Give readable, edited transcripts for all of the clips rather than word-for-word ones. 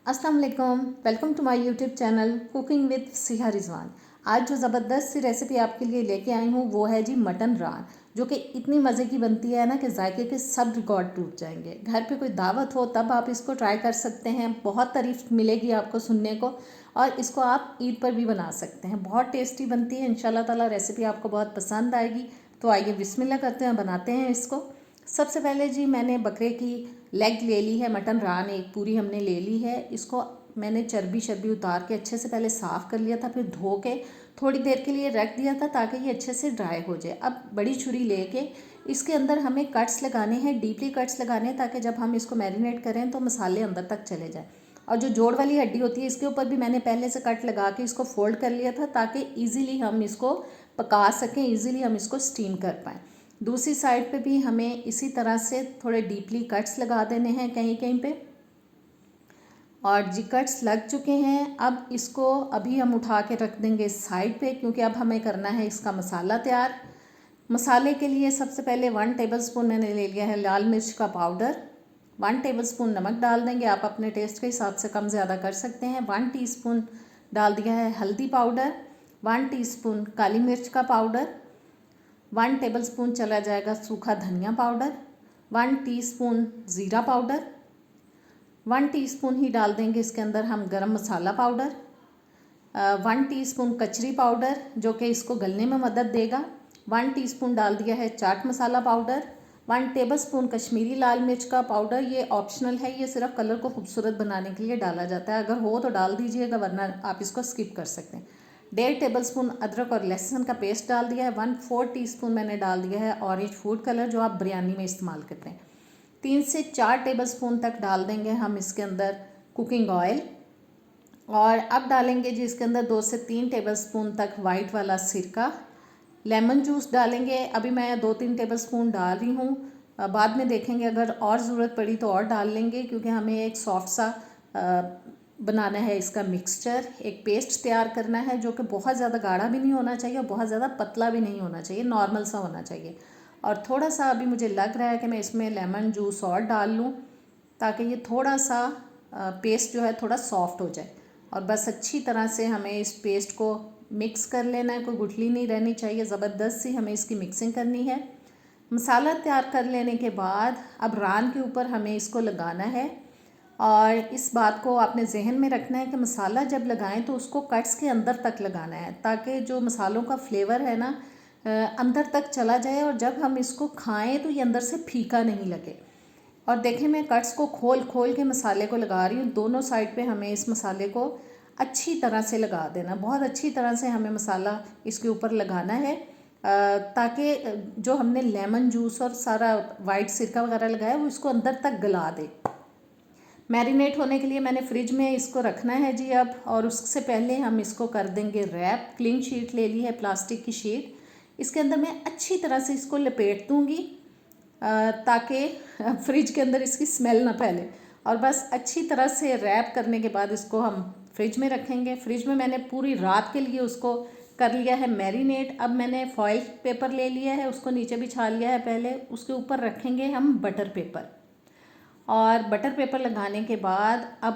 अस्सलाम वालेकुम, welcome to my YouTube channel cooking with Siha Rizwan. आज जो ज़बरदस्त सी रेसिपी आपके लिए लेके आई हूँ वो है जी मटन रान, जो कि इतनी मज़े की बनती है ना कि जायके के सब रिकॉर्ड टूट जाएंगे। घर पे कोई दावत हो तब आप इसको ट्राई कर सकते हैं, बहुत तारीफ मिलेगी आपको सुनने को। और इसको आप ईद पर भी बना सकते हैं, बहुत टेस्टी बनती है। इंशाल्लाह ताला रेसिपी आपको बहुत पसंद आएगी। तो आइए बिस्मिल्लाह करते हैं, बनाते हैं इसको। सबसे पहले जी मैंने बकरे की लेग ले ली है, मटन रान एक पूरी हमने ले ली है। इसको मैंने चर्बी शर्बी उतार के अच्छे से पहले साफ़ कर लिया था, फिर धो के थोड़ी देर के लिए रख दिया था ताकि ये अच्छे से ड्राई हो जाए। अब बड़ी छुरी लेके इसके अंदर हमें कट्स लगाने हैं, डीपली कट्स लगाने हैं, ताकि जब हम इसको मैरिनेट करें तो मसाले अंदर तक चले जाए। और जो जोड़ वाली हड्डी होती है इसके ऊपर भी मैंने पहले से कट लगा के इसको फोल्ड कर लिया था, ताकि ईज़िली हम इसको पका सकें, ईज़िली हम इसको स्टीम कर पाएँ। दूसरी साइड पे भी हमें इसी तरह से थोड़े डीपली कट्स लगा देने हैं कहीं कहीं पे। और जी कट्स लग चुके हैं। अब इसको अभी हम उठा के रख देंगे साइड पे, क्योंकि अब हमें करना है इसका मसाला तैयार। मसाले के लिए सबसे पहले 1 टेबलस्पून मैंने ले लिया है लाल मिर्च का पाउडर। 1 टेबलस्पून नमक डाल देंगे, आप अपने टेस्ट के हिसाब से कम ज़्यादा कर सकते हैं। 1 टीस्पून डाल दिया है हल्दी पाउडर। 1 टीस्पून काली मिर्च का पाउडर। 1 टेबलस्पून चला जाएगा सूखा धनिया पाउडर। 1 टीस्पून ज़ीरा पाउडर। 1 टीस्पून ही डाल देंगे इसके अंदर हम गरम मसाला पाउडर। 1 टीस्पून कचरी पाउडर, जो कि इसको गलने में मदद देगा। 1 टीस्पून डाल दिया है चाट मसाला पाउडर। 1 टेबलस्पून कश्मीरी लाल मिर्च का पाउडर, ये ऑप्शनल है, ये सिर्फ कलर को खूबसूरत बनाने के लिए डाला जाता है। अगर हो तो डाल दीजिएगा, वरना आप इसको स्किप कर सकते हैं। 1.5 टेबलस्पून अदरक और लहसुन का पेस्ट डाल दिया है। 1/4 टीस्पून मैंने डाल दिया है ऑरेंज फूड कलर, जो आप बिरयानी में इस्तेमाल करते हैं। 3 से 4 टेबलस्पून तक डाल देंगे हम इसके अंदर कुकिंग ऑयल। और अब डालेंगे जी इसके अंदर 2 से 3 टेबलस्पून तक वाइट वाला सिरका। लेमन जूस डालेंगे, अभी मैं 2-3 टेबलस्पून डाल रही हूँ, बाद में देखेंगे अगर और ज़रूरत पड़ी तो और डाल लेंगे, क्योंकि हमें एक सॉफ्ट सा बनाना है इसका मिक्सचर, एक पेस्ट तैयार करना है, जो कि बहुत ज़्यादा गाढ़ा भी नहीं होना चाहिए और बहुत ज़्यादा पतला भी नहीं होना चाहिए, नॉर्मल सा होना चाहिए। और थोड़ा सा अभी मुझे लग रहा है कि मैं इसमें लेमन जूस और डाल लूँ, ताकि ये थोड़ा सा पेस्ट जो है थोड़ा सॉफ्ट हो जाए। और बस अच्छी तरह से हमें इस पेस्ट को मिक्स कर लेना है, कोई गुठली नहीं रहनी चाहिए, ज़बरदस्त सी हमें इसकी मिक्सिंग करनी है। मसाला तैयार कर लेने के बाद अब रान के ऊपर हमें इसको लगाना है। और इस बात को आपने जहन में रखना है कि मसाला जब लगाएं तो उसको कट्स के अंदर तक लगाना है, ताकि जो मसालों का फ्लेवर है ना अंदर तक चला जाए, और जब हम इसको खाएं तो ये अंदर से फीका नहीं लगे। और देखें मैं कट्स को खोल खोल के मसाले को लगा रही हूँ, दोनों साइड पे हमें इस मसाले को अच्छी तरह से लगा देना, बहुत अच्छी तरह से हमें मसाला इसके ऊपर लगाना है, ताकि जो हमने लेमन जूस और सारा वाइट सिरका वगैरह लगाया वो इसको अंदर तक गला दे। मैरिनेट होने के लिए मैंने फ्रिज में इसको रखना है जी अब, और उससे पहले हम इसको कर देंगे रैप। क्लीन शीट ले ली है, प्लास्टिक की शीट, इसके अंदर मैं अच्छी तरह से इसको लपेट दूँगी, ताकि फ्रिज के अंदर इसकी स्मेल ना फैले। और बस अच्छी तरह से रैप करने के बाद इसको हम फ्रिज में रखेंगे। फ्रिज में मैंने पूरी रात के लिए उसको कर लिया है मैरिनेट। अब मैंने फॉइल पेपर ले लिया है, उसको नीचे बिछा लिया है पहले, उसके ऊपर रखेंगे हम बटर पेपर। और बटर पेपर लगाने के बाद अब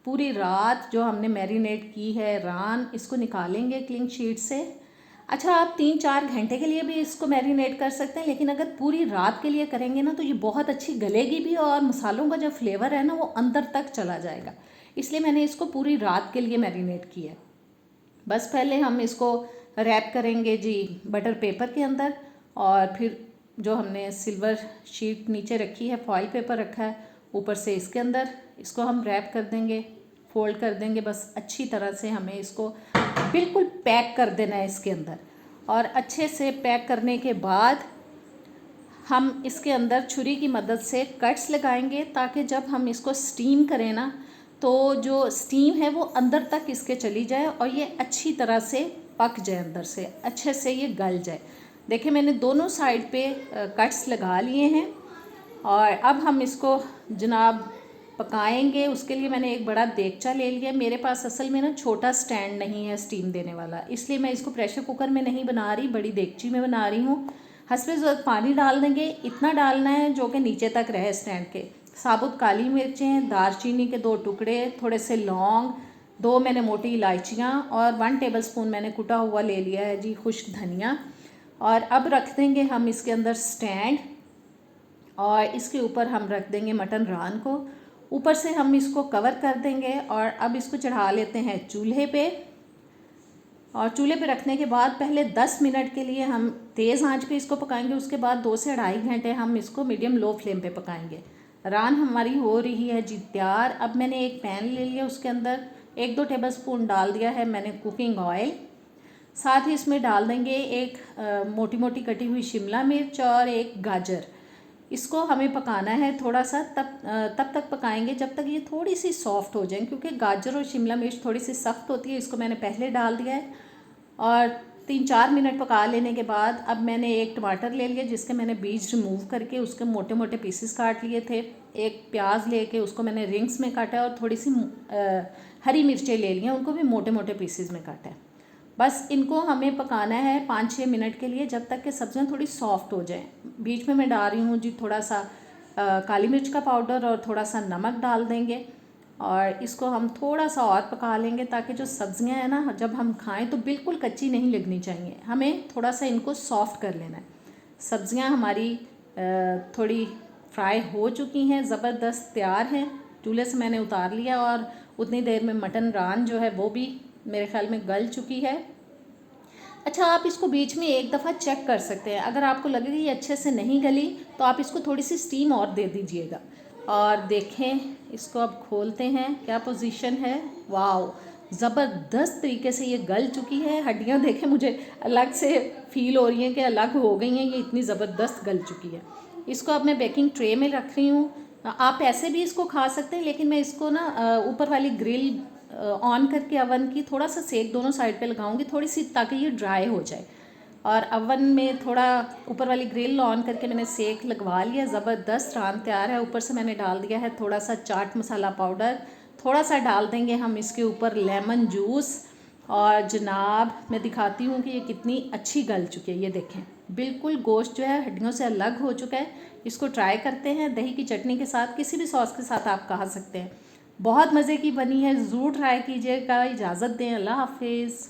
पूरी रात जो हमने मैरिनेट की है रान, इसको निकालेंगे क्लीन शीट से। अच्छा, आप 3-4 घंटे के लिए भी इसको मैरिनेट कर सकते हैं, लेकिन अगर पूरी रात के लिए करेंगे ना तो ये बहुत अच्छी गलेगी भी, और मसालों का जो फ्लेवर है ना वो अंदर तक चला जाएगा। इसलिए मैंने इसको पूरी रात के लिए मैरिनेट किया। बस पहले हम इसको रैप करेंगे जी बटर पेपर के अंदर, और फिर जो हमने सिल्वर शीट नीचे रखी है, फॉइल पेपर रखा है ऊपर से, इसके अंदर इसको हम रैप कर देंगे, फोल्ड कर देंगे। बस अच्छी तरह से हमें इसको बिल्कुल पैक कर देना है इसके अंदर। और अच्छे से पैक करने के बाद हम इसके अंदर छुरी की मदद से कट्स लगाएंगे, ताकि जब हम इसको स्टीम करें ना तो जो स्टीम है वो अंदर तक इसके चली जाए और ये अच्छी तरह से पक जाए, अंदर से अच्छे से ये गल जाए। देखिए मैंने दोनों साइड पे कट्स लगा लिए हैं, और अब हम इसको जनाब पकाएंगे। उसके लिए मैंने एक बड़ा देगचा ले लिया। मेरे पास असल में ना छोटा स्टैंड नहीं है स्टीम देने वाला, इसलिए मैं इसको प्रेशर कुकर में नहीं बना रही, बड़ी देगची में बना रही हूँ। हस्बे ज़रूरत पानी डाल देंगे, इतना डालना है जो कि नीचे तक रहे स्टैंड के, साबुत काली मिर्चें, दालचीनी के 2 टुकड़े, थोड़े से लौंग, 2 मैंने मोटी इलायचियाँ और 1 टेबलस्पून मैंने कुटा हुआ ले लिया है जी खुश्क धनिया। और अब रख देंगे हम इसके अंदर स्टैंड और इसके ऊपर हम रख देंगे मटन रान को। ऊपर से हम इसको कवर कर देंगे और अब इसको चढ़ा लेते हैं चूल्हे पे। और चूल्हे पे रखने के बाद पहले 10 मिनट के लिए हम तेज़ आंच पे इसको पकाएंगे, उसके बाद 2 से 2.5 घंटे हम इसको मीडियम लो फ्लेम पे पकाएंगे। रान हमारी हो रही है जी तैयार। अब मैंने एक पैन ले लिया, उसके अंदर 1-2 टेबलस्पून डाल दिया है मैंने कुकिंग ऑयल। साथ ही इसमें डाल देंगे एक मोटी मोटी कटी हुई शिमला मिर्च और एक गाजर। इसको हमें पकाना है थोड़ा सा, तब तक पकाएंगे जब तक ये थोड़ी सी सॉफ्ट हो जाए, क्योंकि गाजर और शिमला मिर्च थोड़ी सी सख्त होती है। इसको मैंने पहले डाल दिया है और 3-4 मिनट पका लेने के बाद अब मैंने एक टमाटर ले लिया जिसके मैंने बीज रिमूव करके उसके मोटे मोटे पीसेस काट लिए थे। एक प्याज लेके उसको मैंने रिंग्स में काटा और थोड़ी सी हरी मिर्चें ले ली हैं, उनको भी मोटे मोटे पीसेस में काटा है। बस इनको हमें पकाना है 5-6 मिनट के लिए, जब तक कि सब्जियां थोड़ी सॉफ्ट हो जाएं। बीच में मैं डाल रही हूँ जी थोड़ा सा काली मिर्च का पाउडर और थोड़ा सा नमक डाल देंगे और इसको हम थोड़ा सा और पका लेंगे ताकि जो सब्जियां हैं ना, जब हम खाएं तो बिल्कुल कच्ची नहीं लगनी चाहिए, हमें थोड़ा सा इनको सॉफ्ट कर लेना है। सब्जियां हमारी थोड़ी फ्राई हो चुकी हैं, ज़बरदस्त तैयार हैं। चूल्हे से मैंने उतार लिया और उतनी देर में मटन रान जो है वो भी मेरे ख्याल में गल चुकी है। अच्छा, आप इसको बीच में एक दफ़ा चेक कर सकते हैं, अगर आपको लगे कि ये अच्छे से नहीं गली तो आप इसको थोड़ी सी स्टीम और दे दीजिएगा। और देखें, इसको अब खोलते हैं, क्या पोजीशन है। वाओ, ज़बरदस्त तरीके से ये गल चुकी है। हड्डियाँ देखें, मुझे अलग से फील हो रही हैं कि अलग हो गई हैं, ये इतनी ज़बरदस्त गल चुकी है। इसको अब मैं बेकिंग ट्रे में रख रही हूँ। आप ऐसे भी इसको खा सकते हैं, लेकिन मैं इसको ना ऊपर वाली ग्रिल ऑन करके अवन की थोड़ा सा सेक दोनों साइड पे लगाऊंगी थोड़ी सी, ताकि ये ड्राई हो जाए। और अवन में थोड़ा ऊपर वाली ग्रिल ऑन करके मैंने सेक लगवा लिया। ज़बरदस्त रान तैयार है। ऊपर से मैंने डाल दिया है थोड़ा सा चाट मसाला पाउडर, थोड़ा सा डाल देंगे हम इसके ऊपर लेमन जूस। और जनाब मैं दिखाती हूँ कि ये कितनी अच्छी गल चुकी है। ये देखें, बिल्कुल गोश्त जो है हड्डियों से अलग हो चुका है। इसको ट्राई करते हैं दही की चटनी के साथ, किसी भी सॉस के साथ आप खा सकते हैं। बहुत मज़े की बनी है, ज़रूर ट्राई कीजिएगा। इजाज़त दें, अल्लाह हाफिज़।